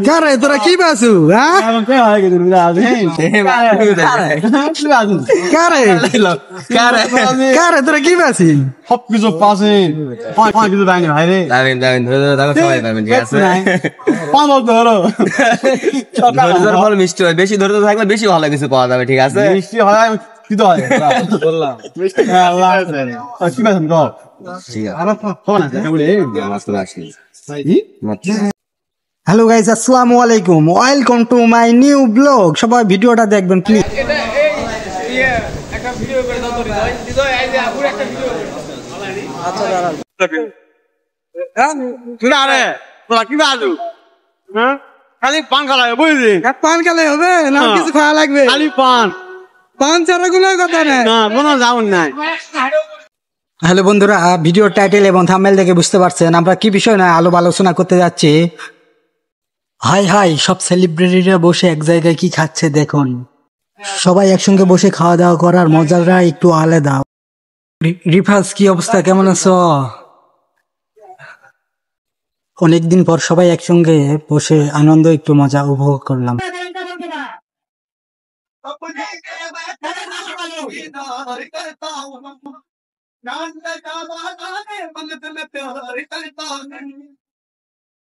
কারে তোরা কি বাসু কারে কারে তোরা কি বাসি সবকিছু পাশে কিছু দেয়নি ভাই রে মিষ্টি হয় বেশি ধরতে থাকলে বেশি ভালো কিছু পাওয়া যাবে ঠিক আছে মিষ্টি হয় কি তো হয় বললাম কি পাচ্ছেন হ্যালো গাইস আসসালামু আলাইকুম welcome to my new blog সবাই ভিডিওটা দেখবেন প্লিজ খালি পান খাওয়া বুঝলি পান খেলে হবে না কিছু খাওয়া লাগবে খালি পান পান ছাড়া কোনো কথা নেই না কোনো যাউন নাই হ্যালো বন্ধুরা ভিডিওর টাইটেল এবং থাম্বনেল দেখে বুঝতে পারছেন আমরা কি বিষয় না আলোচনা করতে যাচ্ছি হাই হাই সব সেলিব্রিটিরা বসে এক জায়গায় কি খাচ্ছে দেখুন সবাই একসঙ্গে বসে খাওয়া দাওয়া করার মজাটা একটু আলাদা রিফাজ কি অবস্থা কেমন আছো অনেকদিন পর সবাই একসঙ্গে বসে আনন্দ একটু মজা উপভোগ করলাম